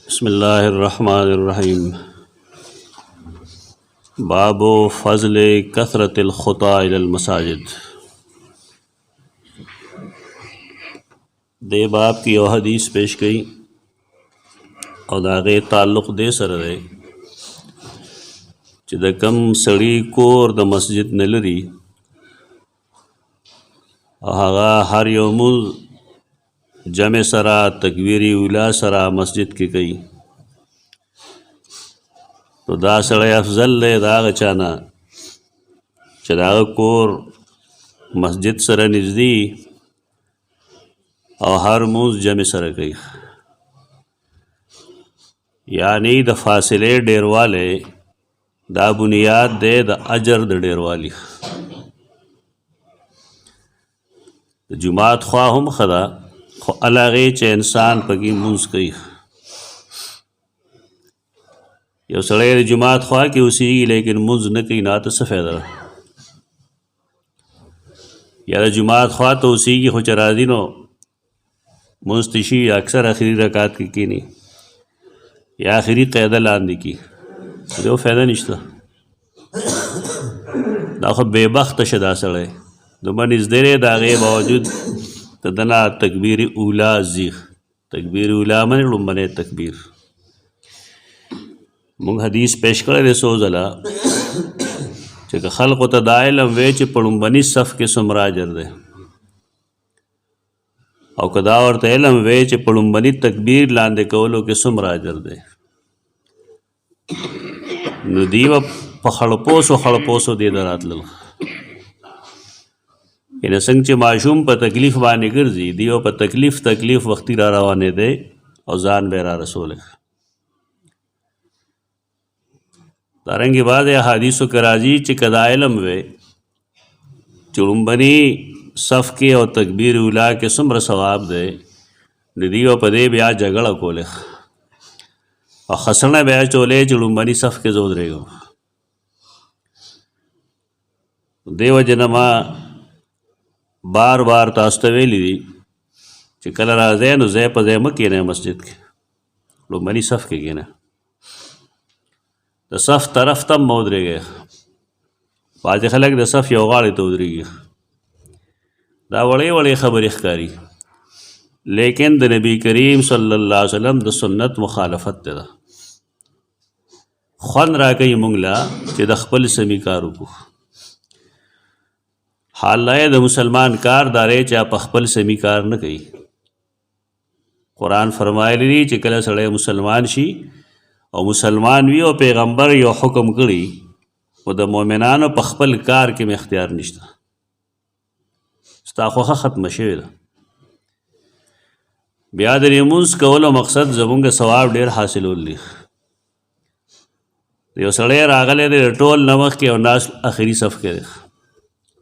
بسم الله الرحمن الرحیم باب فضل کثرت الخطا الى المساجد. دے باب کی یو حدیث پیش کئی او د هغې تعلق دې سره دی چې د کم سړي کور د مسجد نه لري او هغه هر یو مونځ جمع سره تکبیری اولا سره مسجد کې کوي نو دا سړی افضل دی د هغه چا نه چې د هغه کور مسجد سره نږدې او هر مونځ جمع سره کوي، یعنی د فاصلې ډیروالی دا بنیاد دی د اجر د ډیروالي. د جماعت خوا هم ښه ده خو هغې چې انسان پکې مونځ کوي. یو سړی د جماعت خوا کې اوسېږي لیکن مونځ نه کوي، نو هلته څه فایده ده؟ یا د جماعت خوا ته اوسېږي خو چې راځي نو مونځ ته شي اکثر آخري رکعت کې کښېني یا آخري قاعده لاندې کړي، یو فایده نشته. دا خو بې بخته شه دا سړی دومره نږدې دی، د هغې باوجود د ده نه تکبیر اولا ځي. تکبیر اولا منې لومبنی تکبیر. مونږ حدیث پیش کړی دی څو ځله چې که خلقو ته دا علم وی چې په لومبني صف کې څومره اجر دی او که دا ورته علم وی چې په لومبني تکبیر لاندې کولو کې څومره اجر دی، نو دوی به په خړپوسو دې ته راتلل. یعنې څنګه چې ماشوم په تکلیف باندې ګرځي، دوی به په تکلیف وختي را روانېدی او ځان به یې را رسولی. دارنګې بعضې احادیثو کې راځي چې که دا علم وی چې لومبني صف کې او تکبیر اولا کې څومره ثواب دی، نو دوی به په دې بیا جګړه کولی او خسنه بیا چولی چې لومبني صف کې زه ودرېږم. دې وجې نه ما بار تاسو ته ویلي دي چې کله راځئ نو ځای په ځای مه کښېنئ، مسجد کې لومبني صف کې کښېنئ، د صف طرف ته مه ودرېږئ. بعضې خلک د صف یو غاړې ته ودرېږي، دا وړې خبرې ښکاري، لیکن د نبی کریم صلی الله علیه وسلم د سنت مخالفت ده. خوند راکوي موږ له چې د خپل سمي کار وکړو. حالای د مسلمان کار داری چې په خپل سمي کار نه کوي. قرآن فرمایلی دی چې کله سړی مسلمان شي او مسلمان وي او پیغمبر یو حکم کړي خو د مؤمنانو په خپل کار کې اختیار نشته، ستا خوښه ختمه شوې ده. بیا د لمونځ کولو مقصد زمونږ ثواب ډېر حاصلول دی. یو سړی راغلی دی ټول نه مخکې او ناس آخري صف کې دی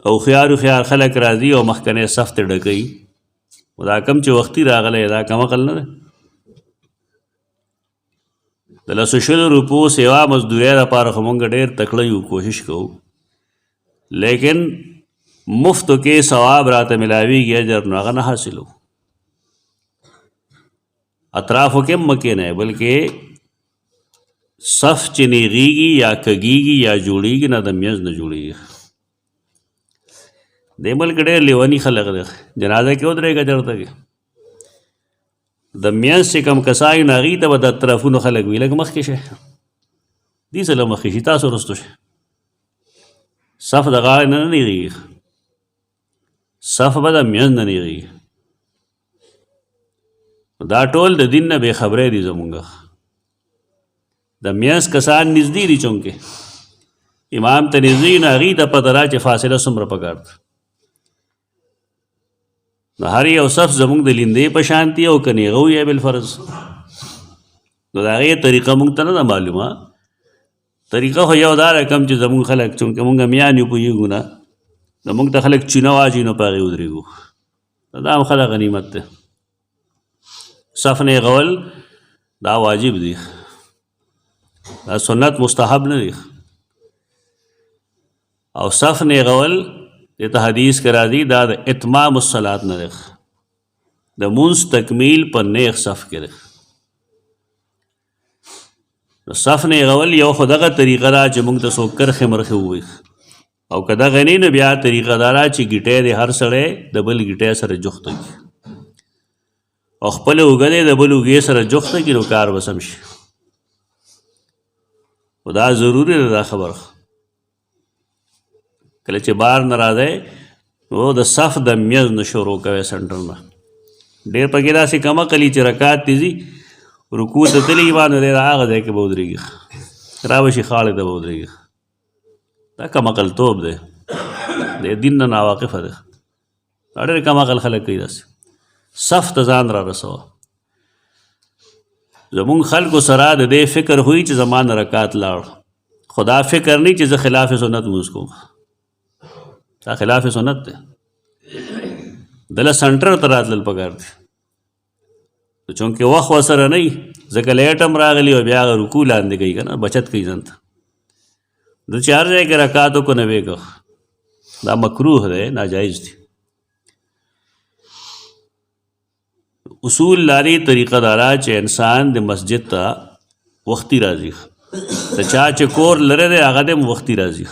او خیار خلک راځي او مخکنی صف ته ډکوي، دا کم چې وختي راغلی دا کم عقل نه دی. د 200 روپو سیوا مزدورۍ دپاره خو مونږ ډېر تکړه یو، کوشش کوو، لیکن مفتو کې ثواب راته ملاویږي، اجر نو هغه نه حاصلو. اطرافو کې مه کښېنئ بلکې صف چې نیغېږي یا کږېږي یا جوړېږي نه د منځ نه جوړېږي. دې ملک ډېر لیوني خلک دی، جنازه کې ودرېږه چېرته کې د منځ چې کوم کسان نو هغوی ته به د اطرافونو خلک وي لږ مخکې شئ، دې سره مخکې شي، تاسو وروستو شئ. صف د غاړې نه نیغېږي، صف به د منځ نه نیغېږي. دا ټول د دین نه بې خبری دي. زمونږ د منځ کسان نږدې دي، چونکې امام ته نږدې نو هغوی ته پته ده چې فاصله څومره پکار ده. نو هر یو صف زمونږ د لیندې په شانتي او که نیغه وي بالفرض، نو د هغې طریقه مونږ ته نه ده معلومه. طریقه خو یو دا رقم چې زمونږ خلک چونکې مونږ میان یو پوهېږو نه، نو مونږ ته خلک چینه واچوي نو په هغې ودرېږو، دا هم ښه غنیمت دی. صف نیغول دا واجب دی، دا سنت مستحب نه دی. او صف نیغول دیتا حدیث کرا دی دا اتمام الصلاة نه دی، د مونځ تکمیل په نیغ صف کې دی. نو صف نه غول یو خو دغه طریقه ده چې موږ ته څوک کرښې مرښې ووایي او که دغه نه نو بیا طریقه دا ده چې ګیټۍ د هر سړی د بل ګیټۍ سره جوخت کړي او خپل اوږه د بل اوږې سره جوخت کړي نو کار به سم شي خو دا ضروري ده دا خبره کله چې بار نه راځئ نو د صف د میز نه شروع کوئ سنټر نه ډېر پکې داسې کم عقلي چې رکعت دې ځي رکوع ته تللي باندې دی هغه ځای کې به ودرېږي را به شي خاړې ته به ودرېږي دا کم عقلتوب دی د دین نه ناواقفه دی دا ډېر کم عقل خلک کوي داسې صف ته ځان را رسوه زمونږ خلکو سره د دې فکر ہوئی چې زما نه رکعت لاړ خو دا فکر نه چې زه خلاف سنت لمونځ کوم دا خلاف سنت دی دله سنټر ته راتلل پکار دی چونکې وخت ورسره نه وي ځکه لیټ هم راغلي او بیا هغه رکوع لاندې کوي که نه بچت کوي ځان ته د چې هر ځای کې رکعت وکړو نه ویې دا مکروه دی ناجایز دی اصول لاري طریقه دارا چې انسان د مسجد ته وختي راځي د چا چې کور لري دی هغه د وختي راځي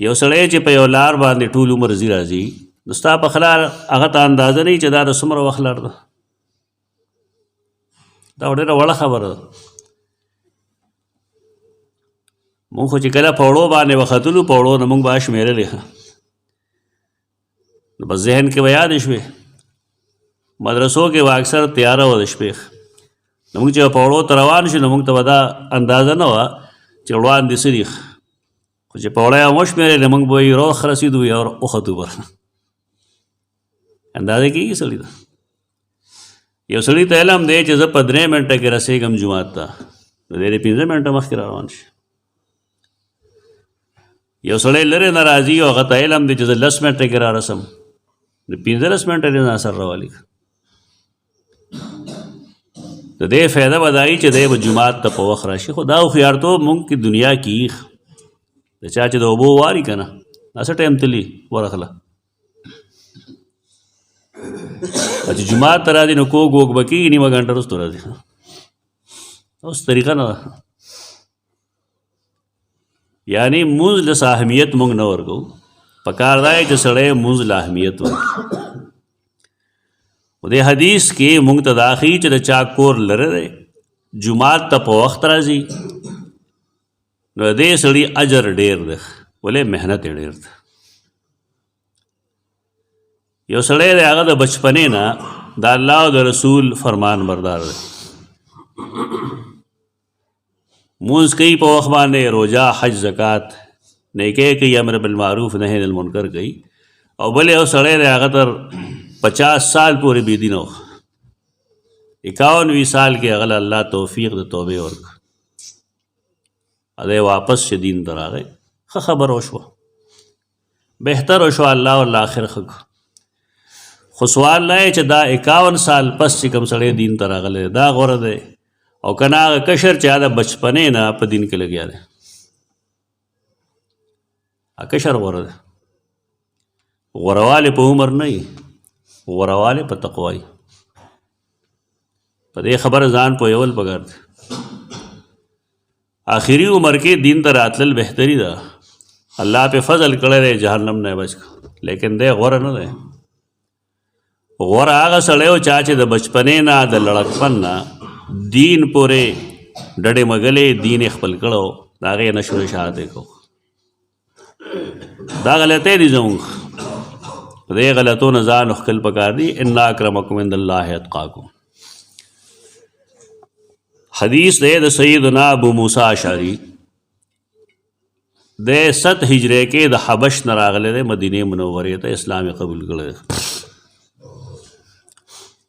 یو سړی چې په یو لار باندې ټول عمر ځي راځي نو ستا په خلال هغه ته اندازه نه وي چې دا د څومره وخت لار ده دا ډېره وړه خبره ده مونږ خو چې کله پوړو باندې وختلو پوړو نه مونږ به شمېرلې نو بس ذهن کې به یادې شوې مدرسو کې به اکثر تیاره وه د شپې نو مونږ چې پوړو ته روان شو نو مونږ ته به دا اندازه نه وه چې وړاندې څه دي خو چې پوړی هم وشمېرلې مونږ به وایي روغ رسېدو یا وختو بر اندازه کېږي سړي ته یو سړي ته علم دی چې زه په 3 منټه کې رسېږم جومات ته نو دی 15 منټه مخکې را روان شي یو سړی لرې نه راځي او هغه ته علم دی چې زه 10 منټه کې را رسم نو 15 منټه دی نه اثر راولي د دې فایده به دا وي چې دی به جومات ته په وخت راشي خو دا هوښیارتوب مونږ کې دنیا کې د چا چې د اوبو واري که نه داسې ټایم تلي ورغله چې جومات ته راځي نو کوږ وږ به کېږي نیمه ګنټه وروسته راځي اوس طریقه نه ده یعنی مونځ له اهمیت مونږ نه ورکوو پکار دا چې سړی مونځ له اهمیت ورکړي و دې حدیث کې مونږ ته دا ښیي چې د چا کور لرې دی جومات ته په وخت راځي نو د دې سړي اجر ډېر دی ولې محنت یې ډېر دی یو سړی دی هغه د بچپنې نه د الله او د رسول فرمان بردار دی مونځ کوي په وخت باندې روژه حج زکات نیکۍ کوي امر بالمعروف نهی عن المنکر کوي او بل یو سړی دی هغه تر 50 سال پورې بېدینه و 51 سال کې هغه الله توفیق د توبې ورکړه دی واپس چې دین ته راغی ښه خبره وشوه بهتر وشوه الله والله آخر ښه خو سوال دا چې دا 51 سال پس چې کوم سړی دین ته راغلی دا غوره دی او که نه هغه کشر چې هغه د بچپنې نه په دین کې لګیا دی هغه کشر غوره دی غوروالی په عمر نه وي غوروالی په تقوا وي په دې خبره ځان پوهول پکار دی آخري عمر کې دین ته راتلل بهتري ده الله په فضل کړی دی جهنم نه بچ لیکن دی غوره نه دی غوره هغه سړی و چا چې د بچپنې نه د لړکپن نه دین پورې ډډې مګلې دین یې خپل کړو د هغې نه شروع شهادت یې کو دا غلطۍ دي زموږ د دې غلطو نه ځان ښکل پکار دي ان اکرمکم عند الله اتقاکم حدیث دی د سیدنا ابو موسی اشعری د 7 هجری کې د حبش نه راغلی دی مدینې منورې ته اسلام یې قبول کړی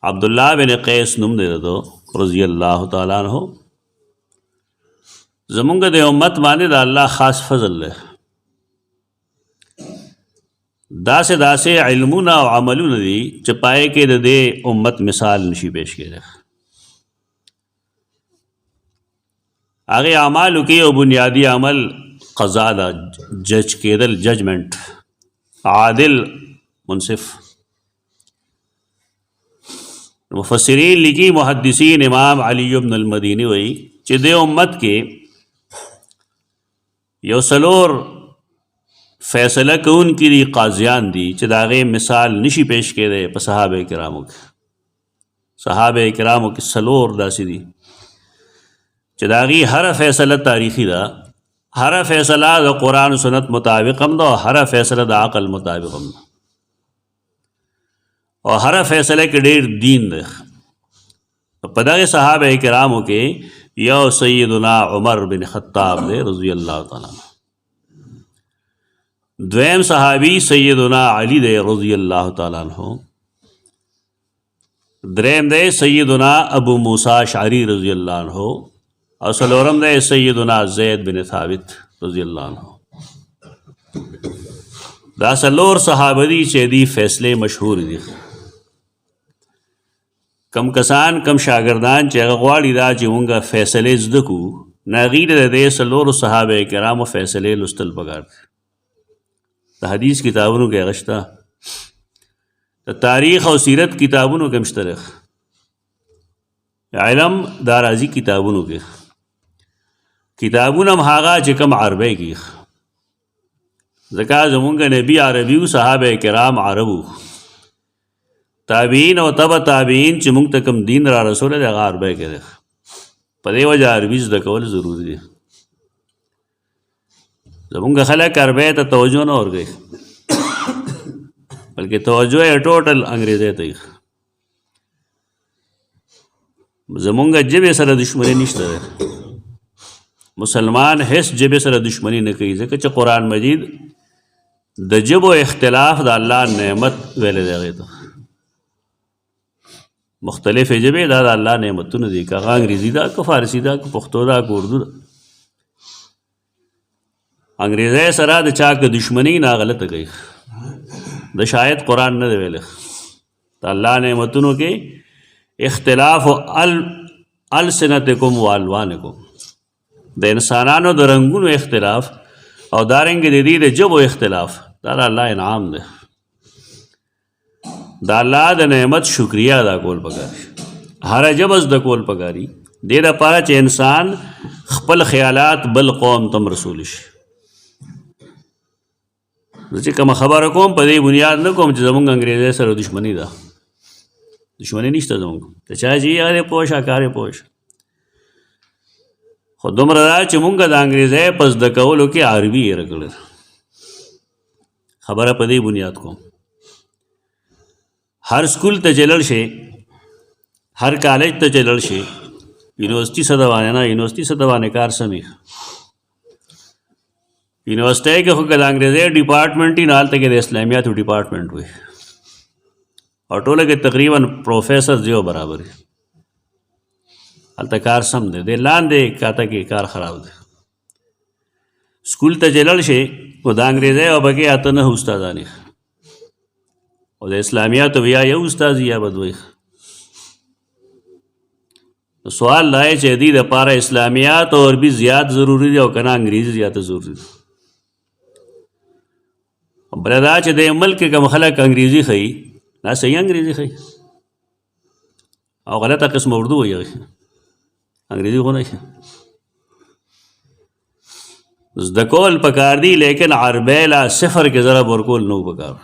عبدالله بن قیس نوم دی دو رضی الله تعالی عنہ زمونږ د امت باندې د الله خاص فضل دی داسې داسې علمونه او عملونه دي چې پای کې د دې امت مثال نشي پیش کېدی هغې اعمالو کې یو بنیادی عمل قضا ده جج کېدل ججمنٹ عادل منصف مفسرین لیکي محدثین امام علی ابن المدینی وایي چې د امت کې یو څلور فیصله کوونکي دي قاضیان دي چې د هغې مثال نشي پیش کېدی په صحابه کرامو کې. صحابه کرامو کې څلور داسې دي چې د هغې هره فیصله تاریخي ده، هره فیصله د قرآن و سنت مطابق هم ده او هره فیصله د عقل مطابق هم ده او هره فیصله کې ډېر دین ده. په دغه صحابه کرامو کې یو سیدنا عمر بن خطاب دی رضی الله تعالی عنہ، دویم صحابی سیدنا علی دی رضی الله تعالی عنہ، دریم دی سیدنا ابو موسی اشعری رضی الله عنہ او څلورم دی سیدنا زید بن ثابت رضی الله عنہ. دا څلور صحابه دي چې دی فیصلې مشهور دي. کم کسان کم شاگردان چې هغه غواړي دا چې مونږه فیصلې زده کړو، نه هغوی ته د دې څلورو صحابه کرامو فیصلې لوستل پکار دي. د حدیث کتابونو کې هغه شته، د تاریخ او سیرت کتابونو کې هم شته، علم دا راځي کتابونو کې. کتابونه هم هغه چې کوم عربی کې، ځکه زمونږ نبی عربي و، صحابه کرام عربو، تابعین او تبع تابعین چې مونږ ته کوم دین را رسولی دی هغه عربی کې دی. په دې وجه عربي زده کول ضروري دی. زمونږ خلک عربی ته توجه نه ورکوي، بلکې توجه یې ټوټل انګریزۍ ته وي. زمونږ ژبې سره دشمني نشته دی، مسلمان هیڅ ژبې سره دشمني نه کوي، ځکه چې قرآن مجید د ژبو اختلاف د الله نعمت ویلی دی هغې ته. مختلف ژبې دا د الله نعمتونه دي، که هغه انګریزي ده که فارسي ده که پښتو ده که اردو ده. انګریزۍ سره د چا که دشمني نه غلطه کوي، د شاید قرآن نه دی ویلی. د الله نعمتونو کې اختلاف السنتکم و الوانکم، د انسانانو د رنګونو اختلاف او دارنګې د دې د ژبو اختلاف، دا د الله انعام دی. د الله د نعمت شکریه ادا کول پکار، هره ژبه زده کول پکاري، دې دپاره چې انسان خپل خیالات بل قوم تم رسولی شي. زه چې کومه خبره کوم په دې بنیاد نه کوم چې زمونږ انګریزۍ سره دشمني ده، دشمني نشته زمونږ ته، چا چې هغې پوه شه کار یې پوه شه. خو دومره ده چې مونږ د انګریزۍ په زده کولو کې عربي هېره کړې ده. خبره په دې بنیاد کوم. هر سکول ته چې لاړ شي، هر کالج ته چې لاړ شي، یونیورسټي څه د باندې نه، یونیورسټي څه د باندې کار سمي. یونیورسټۍ کې خو که د انګریزۍ ډپارټمنټ وي نو هلته کې د اسلامیاتو ډپارټمنټ وي او ټوله کې تقریبا پروفیسر یو برابر وي. هلته کار سم دی، د لاندې کاته کې کار خراب دی. سکول ته چې لاړ شي نو د انګریزۍ او پکې اته نه استادان او د اسلامیاتو یا یو استاد یا به دوی. سوال دا دی چې دې دپاره اسلامیات او عربي زیات ضروري دی او که نه انګریزي زیاته ضروري دی. بله دا چې د ملک کې کوم خلک انګریزي ښیي، دا صحیح انګریزي ښیي او غلطه قسم اردو وایي، انګریزي خو نه ښي. زده کول پکار دي، لیکن عربی لا صفر کې ضرب ورکول نه پکار.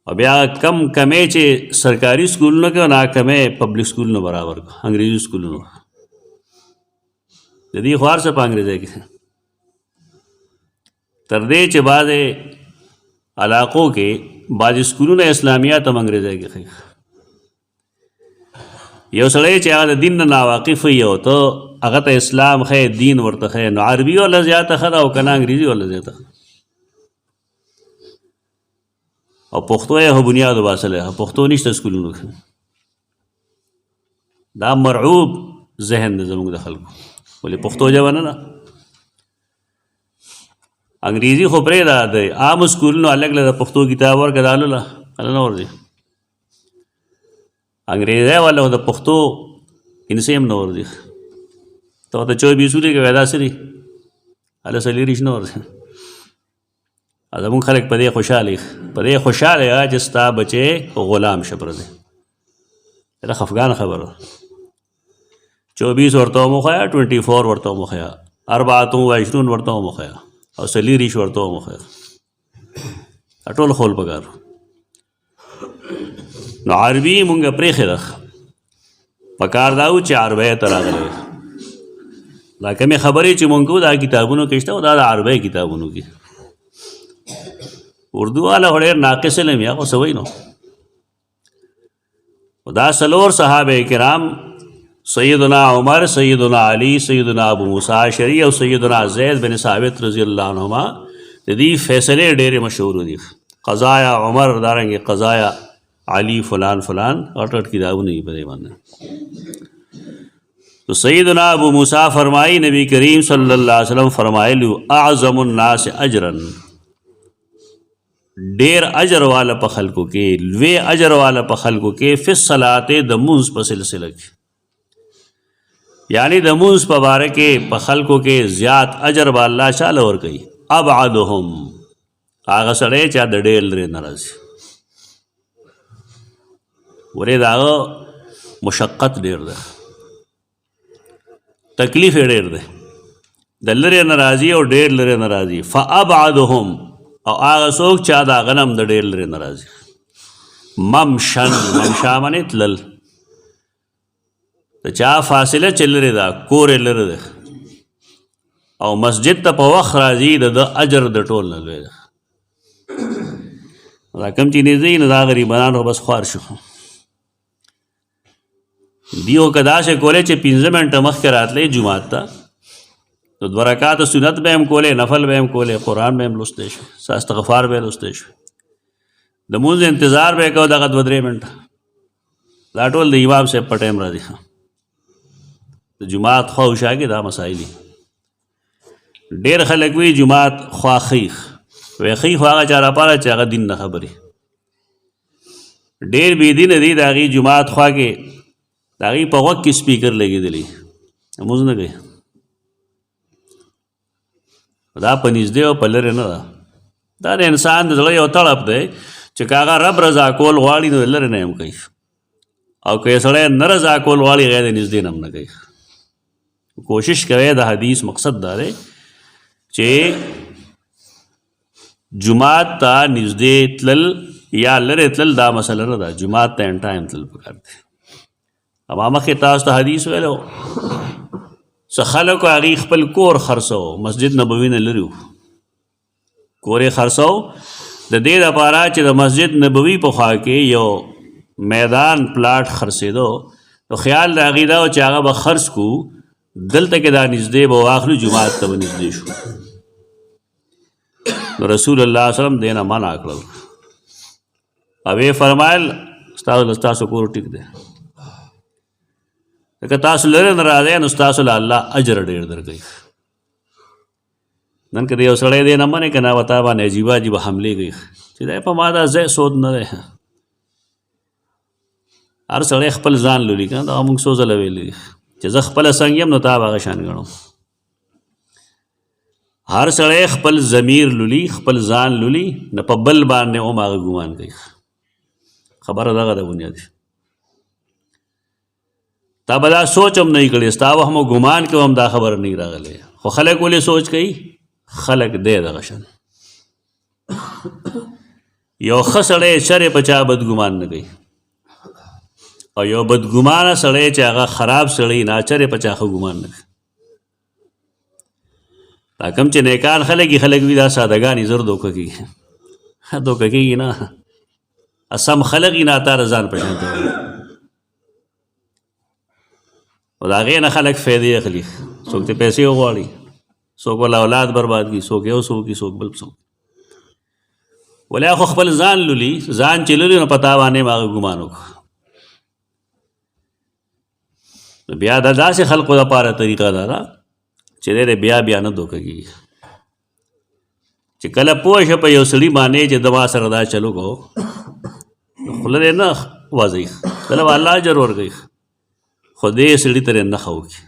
او بیا کم کمی چې سرکاري سکولونو کې نه کمی پبلک سکولونو برابر انګریزي سکولونو. د دې خو هر څه په انګریزۍ کې، تر دې چې بعضې علاقو کې بعضې سکولونه اسلامیات هم انګریزۍ کې ښیي. یو سړی چې هغه د دین نه ناواقف وي او ته هغه ته اسلام ښیې، دین ورته ښیې، نو عربي والا زیاته ښه ده او که نه انګریزي والا زیاته ښه. او پښتو یې خو بنیاد وباسلی، پښتو نشته سکولونو کې. دا مرعوب ذهن دی زموږ د خلکو، ولې پښتو ژبه نه ده. انګریزي خو پرېږده، د عامو سکولونو هلک له د پښتو کتاب ورکړه، دا لوله هله نه ورځي. انګریزۍ والا خو د پښتو انسې هم نه ورځي. ته ورته 24 کې وایي دا څه دي، هله څلېرویشت نه ورځي. زمونږ خلک په دې خوشحاله چې ستا بچی غلام شه پردی دا خفګان خبره 24 ورته وموښیه 24 ورته وموښیه 24 ورته وموښیه او 40 ورته وموښیه ټول خول پکار نو عربي مونږ پرېښې ده پکار دا و چې عربی ته راغلی دا کمې خبرې چې مونږ کوو دا کتابونو کې شته او دا د عربی کتابونو کې اردو والا خو ډېر ناقص علم یا خو څه وایي نو دا 4 صحابه کرام سیدنا عمر سیدنا علی سیدنا ابو موسی اشعری او سیدنا زید بن ثابت رضی الله عنهما د دې فیصلې ډېرې مشهور دي قضایا عمر دارنګې قضایا علی فلان اٹھ کتابونه یې په دې باندې تو سیدنا ابو موسی فرمائی نبی کریم صلی اللہ علیہ وسلم فرمایلو اعظم الناس اجرا ډیر اجر والا په خلکو کې لوی اجر والا په خلکو کې فی الصلاة د مونځ په سلسله کې یعنی د مونځ په باره کې په خلکو کې زیات اجر به الله چاله ورکوي ابعدهم هغه سړی چې د ډېر لرې نه راځي ورې د هغه مشقت ډېر ده تکلیف یې ډېر دی د لرې نه راځي او ډېر لرې نه راځي فابعدهم او هغه څوک چې د هغه نه هم د ډېر لرې نه راځي ممشا باندې تلل د چا فاصله چې لرې ده کور یې لرې ده او مسجد ته په وخت راځي د اجر د ټول نه لوی ده دا کم چې نږدې نه دا غریبانو بس خوار شو دیو که داسې کولی چې 15 منټه مخکې راتلی جومات ته نو 2 رکعاته سنت به هم کولی نفل به هم کولی قرآن به هم لوستی شو استغفار به لوستی شو د مونځ انتظار به یې کوو دغه 2-3 منټه دا ټول د امام صاحب په ټایم راځي د جومات خوا او شا کې دا مسایل دي ډېر خلک وي جومات خوا خیخ وی خیخ هغه چا راپاره چې هغه دین نه خبرې ډېر بېدینه دي د هغې جومات خوا کې د هغې په غوږ کې سپیکر لګېدلی لمونځ نه کوي دا په نږدې او په لرې نه ده دا د انسان د زړه یو تړپ دی چې که هغه رب رضا کول غواړي نو د لرې نه هم کوي او که یې سړی نه رضا کول غواړي هغه د نږدې نه هم نه کوي کوشش کوي د حدیث مقصد دا دی چې جومات ته نږدې تلل یا لرې تلل دا مسله نه ده جومات ته ان ټایم تلل پکار دی اما مخکې تاسو ته حدیث ویلو څه خلکو هغې خپل کور خرڅو مسجد نبوي نه لرې و کور یې خرڅو د دې دپاره چې د مسجد نبوي په خوا کې یو میدان پلاټ خرڅېدو نو خیال د هغې دا و چې هغه به خرڅ کړو دلته کې دا نږدې به واخلو جومات ته به نږدې شو نو رسول الله صلی الله علیه وسلم دې نه منع کړل او یې فرمایل ستاسو کور ټیک دی که تاسو لرې نه راځئ نو ستاسو له الله اجر ډېر درکوي نن که د یو سړی دی نه منې که نه به تا باندې عجیبه عجیبه حملې کوي چې دی په ما دا ځای سود نه دی هر سړی خپل ځان لولي که نه دغه موږ څو ځله ویلي دي چې زه خپله څنګه یم نو تا به هغه شان ګڼم هر سړی خپل ضمیر لولي خپل ځان لولي نه په بل باندې هم هغه ګمان کوي خبره دغه ده بنیادي تا به دا سوچ هم نه کړی ستا به هم ګمان کې هم دا خبره نه راغلی خو خلک ولې سوچ کوي خلک دی دغه شان یو ښه سړی چرې په چا بدګمان نه کوي او یو بدګمانه سړی چې هغه خراب سړی ناچرې په چا ښه ګمان نه کوي دا کوم چې نیکان خلک وي خلک وي دا سادهګان یې زر دوکه کېږي دوکه کېږي نه سم خلک یې ناتاره ځان په شان کوي او د هغې نه خلک فایدې اخلي څوک ته پیسې وغواړي څوک ولا اولاد برباد کړي څوک یو څوک کړي څوک بل څوک ولې خو خپل ځان لولي ځان چې لولي نو په تا باندې هم هغه ګمان وکړو نو بیا دا داسې خلقو دپاره طریقه ده چې دی بیا نه دوکه کېږي چې کله پوه شه په یو سړي باندې چې د ما سره دا چلو کو نو خوله دی نه وځئ کله به الله اجر ورکوي خو دې سړي ته یې نښه وکړي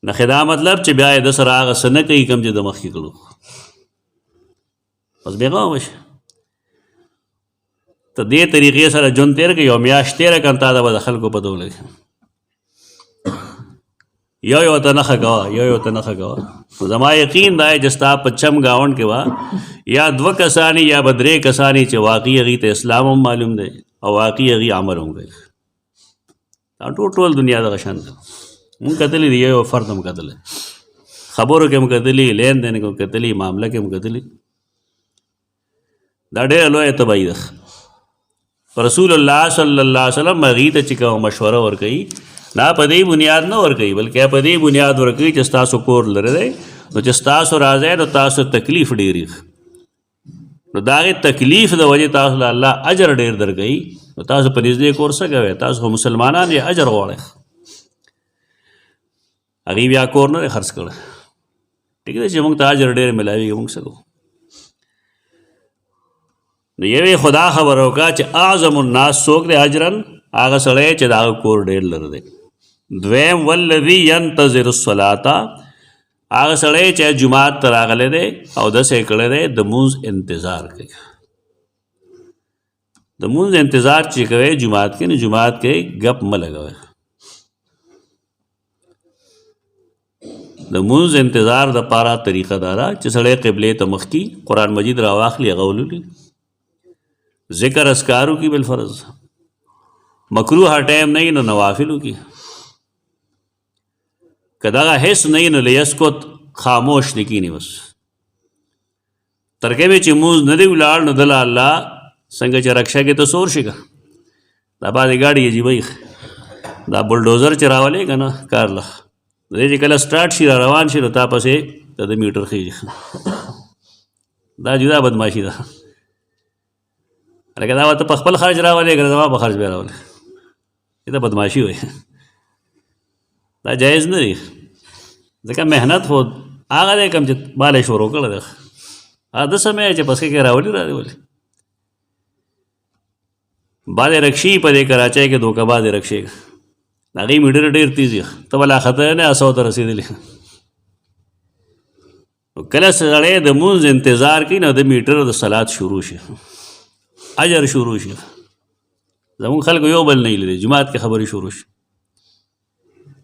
نښې دا مطلب چې بیا یې د سره هغه څه نه کوي کوم چې د مخکې کړو بس بېغمه به شي. ته دې طریقې سره ژوند تېر کړې، یو میاشت تېره کړه، تا ته به د خلکو پته ولګي. یو ته نښه کوه، یو ته نښه کوه. زما یقین دا دی چې ستا په چم ګاونډ کې به یا 2 کسانی یا به 3 کسانی چې واقعي هغوی ته اسلام هم معلوم دی او واقعي هغوی عمل هم کوي. دا ټول دنیا دغه شان ده. مونږ کتلی دی، یو فرد هم کتلی، خبرو کې هم کتلی، لین دین کې هم کتلی، معامله کې هم کتلی. دا ډېره لویه تباهي ده. رسول الله صلی الله علیه وسلم هغوی ته چې کومه مشوره ورکوي، دا په دې بنیاد نه ورکوي، بلکې په دې بنیاد ورکوي چې ستاسو کور لرې دی، نو چې ستاسو راځئ نو تاسو تکلیف ډېر وي، نو د هغې تکلیف د وجې تاسو له الله اجر ډېر درکوي. نو تاسو په نږدې کور څه کوئ؟ تاسو خو مسلمانان یې، اجر غواړئ. هغوی بیا کور نه دی خرڅ کړی. ټیک دی چې موږ ته اجر ډېر میلاوېږي، موږ څه کوو؟ نو یوې خدا خبره وکړه چې اعظم الناس څوک دی اجرن؟ هغه سړی چې د هغه کور ډېر لرې دی. دویم والذي ينتظر الصلاة، هغه سړی چې جماعت ته راغلی دی او داسې یې کړی دی د مونځ انتظار کوي. د مونځ انتظار چې کوئ جماعت کې، نو جماعت کې ګپ مه لګوئ. د مونځ انتظار دپاره طریقه دا ده چې سړی قبلې ته مخکي قرآن مجید راواخلي، هغه ولولي، ذکر اذکار وکړي بالفرض، مکروه ټایم نه وي نو نوافل وکړي، که دغه حس نه وي نو لیسکت، خاموش دې کښېني بس. تر کومې چې مونځ نه دی ولاړ نو دله الله څنګه چې رکشه کې ته سور شي که دا بعضې ګاډي عجیبه وي، دا بلډوزر چې راولې که نه کار له دی چې کله سټارټ شي را روان شي نو تا پسې د میټر خېږي. دا جدا بدماشي ده. لکه دا ته په خپل خرج راولې که زما په خرج بیا راولې، دا بدماشي وي. دا جایز نه دی، ځکه محنت خو هغه دی کوم چې باله شروع کړی دی، هغه ده سمی چې پسې کې راولي را دی ولي. بعضې رکشې په دې کراچۍ کې دوکه بعضې رکشې د هغې میټر ډېر تیز وي، ته به لا خطر نه 100 ته رسېدلې. کله سړی د مونځ انتظار کوي نو د میټر د صلات شروع شي، اجر شروع شي. زمونږ خلکو یو بل نه لیدي، جماعت کې خبرې شروع شي،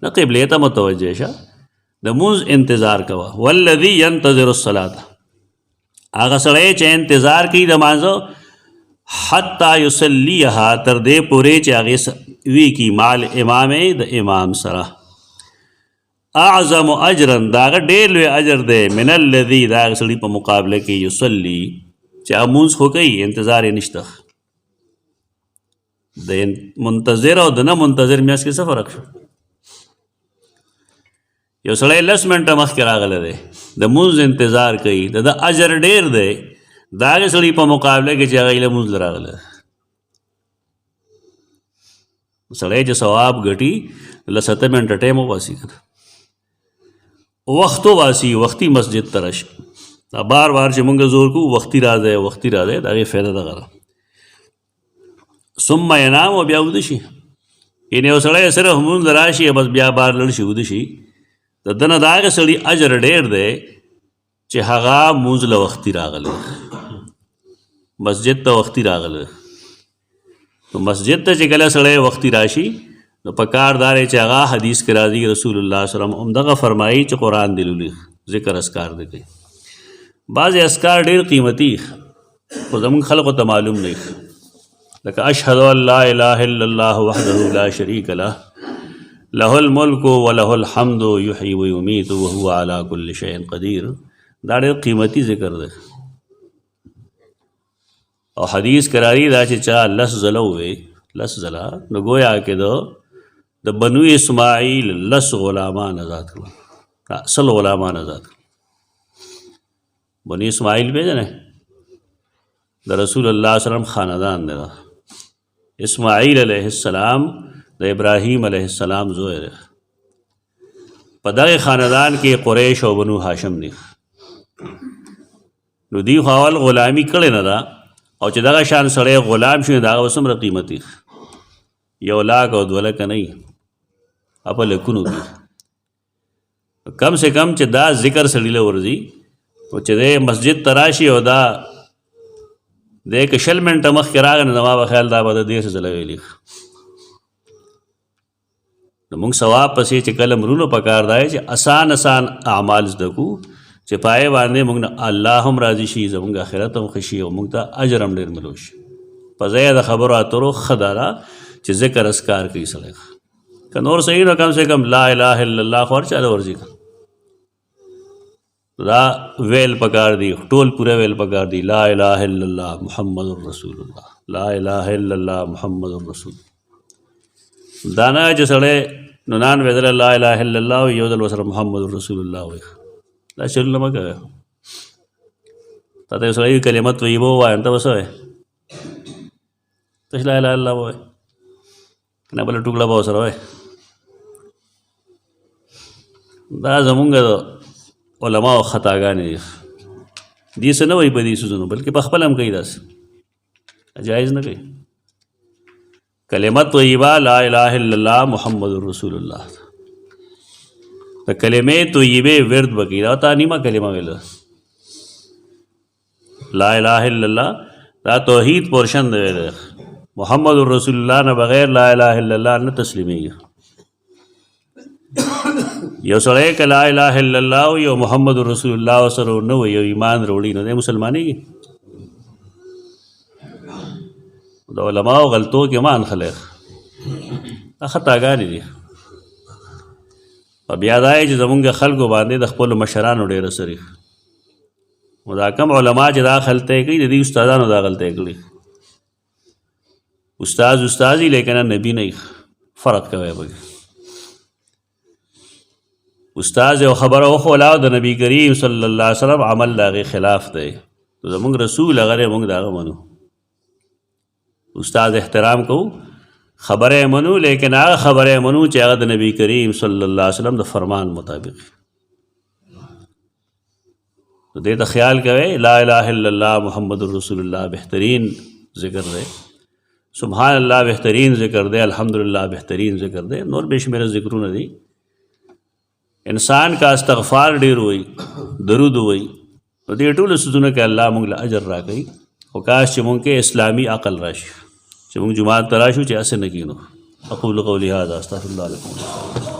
نه قبلې ته متوجه شه، د مونځ انتظار کوه. والذي ينتظر الصلاة، هغه سړی چې انتظار کوي د مانځه، حتی یصلیها، تر دې پورې چې هغې وي کی مال امام، د امام سره. اعظم اجرا، دا هغه ډېر لوی اجر دی، من الذي، دا هغه سړي په مقابله کې یصلي چې هغه مونځ خو کوي انتظار یې نشته. د منتظر او د نه منتظر میاشت کې څه فرق شو؟ یو سړی 10 منټه مخکې راغلی دی، د مونځ انتظار کوي، د اجر ډېر دی د هغې سړي په مقابله کې چې هغه یې له مونځ له راغلی. سړی چې ثواب ګټي 7 منټه ټایم وباسي، وخت وباسي، وختي مسجد ته راشي. دا بار بار چې مونږ زور کوو وختي راځئ وختي راځئ، د هغې فایده دغه ده. ثم ینام، او بیا وده شي. یعنې یو سړی صرف مونځ راشي بس بیا بار لړ شي وده شي، د ده نه د هغه سړي اجر ډېر دی چې هغه مونځ له وختي راغلی، مسجد ته وختي راغلی. نو مسجد ته چې کله سړی وختي راشي نو په کار دا دی چې هغه حدیث کې راځي رسول الله صلی الله علیه وسلم همدغه فرمایي چې قرآن دې لولي، ذکر اذکار دې کوي. بعضې اذکار ډېر قیمتي خو زموږ خلقو ته معلوم نه، لکه اشهد ان لا اله الا الله وحده لا شریک له له الملک وله الحمد یحیی ویمیت وهو علی کل شیء قدیر. دا ډېر قیمتي ذکر دی او حدیث کراری دا چې چا 10 ځله ووایي، 10 ځله، نو گویا کې د بنو اسماعیل 10 غلامان آزاد کړل، 100 غلامان آزاد کړل. بنو اسماعیل پیژنئ؟ د رسول الله صلی الله علیه وسلم خاندان دی. اسماعیل علیه السلام د ابراهیم علیه السلام زوی دی. په دغه خاندان کې قریش او بنو هاشم دي. نو دی خو اول غلامي کړې نه ده، او چې دغه شان سړی غلام شي د هغه څومره قیمتي، 1 لاک او 2 لکه نه وي، په لکونو کې. کم سے کم چې دا ذکر سړي له ورځي، او چې دی مسجد ته راشي او دا دی که 20 منټه مخکې راغی نو زما به خیال دا به د 10 ځله ویلي. نو موږ ثواب پسې چې کله مرونو پکار دی چې اسان اعمال زده کو چې پای باندې موږ نه الله هم راضي شي، زموږ آخرت هم ښه شي او موږ ته اجر هم ډېر ملو شي. په ځای د خبرو اترو ښه دا ده چې ذکر اذکار کوي سړی. که نور صحیح نو کم سے کم لا اله الا الله خو هر چا ته ورځي، دا ویل پکار دی، ټول پوره ویل پکار دی. لا اله الا الله محمد رسول الله، لا اله الا الله محمد رسول الله. دا نه چې سړی 99 ځله لا اله الا الله یو ځل ورسره محمد رسول الله وایي، دا چلونه مه کوه. تا ته یو سړی کلمه طیبه ووایه نو ته به څه وایې؟ تش لا اله الا الله ووایې که نه بله ټوکړه به ورسره وایې. دا زمونږ د علماو خطاګانې دي. دې څه نه وایي په دې څیزونو، بلکې په خپله هم کوي داسې، جایز نه کوي. کلمه طیبه لا اله الا الله محمد رسول الله، د کلمې طیبې ورد به کوي. دا تا نیمه کلمه ویله، لا اله الا الله دا توحید پورشن دی ویله. محمد رسول الله نه بغیر لا اله الا الله نه تسلیمیږي. یو سړی که لا اله الا الله یو محمد رسول الله سره نه وي، یو ایمان راوړي، نو دی مسلمانېږي. د علماو غلطو کې مان خلق دا خطاګانې دي. او بیا دا چې زمونږ خلکو باندې د خپلو مشرانو ډېر اثر وي. نو دا کم علما چې دا غلطۍ کوي د دې استادانو دا غلطۍ کړي. استازي لیکن نبی نه فرق کوي پکې. استاد یو خبره وښوله د نبی کریم صلی الله علیه وسلم عمل د هغې خلاف دی، نو زمونږ رسول هغه دی، موږ د هغه منو. استاد احترام کوو، خبره یې منو، لیکن هغه خبره یې منو چې هغه د نبی کریم صلی الله علیه وسلم د فرمان مطابق. نو دې ته خیال کوئ. لا اله الا الله محمد رسول الله بهترین ذکر دی، سبحان الله بهترین ذکر دی، الحمدلله بهترین ذکر دی، نور بے شمېره ذکرونه دي. انسان کا استغفار ډېر وایي، درود وایي، نو دې ټولو څیزونو کې الله موږ له اجر راکوي. خو کاش چې موږ کې اسلامي عقل راشي چې موږ جماعت ته راشو چې هسې نه کینو. اقول قولي هذا استغفر الله لكم.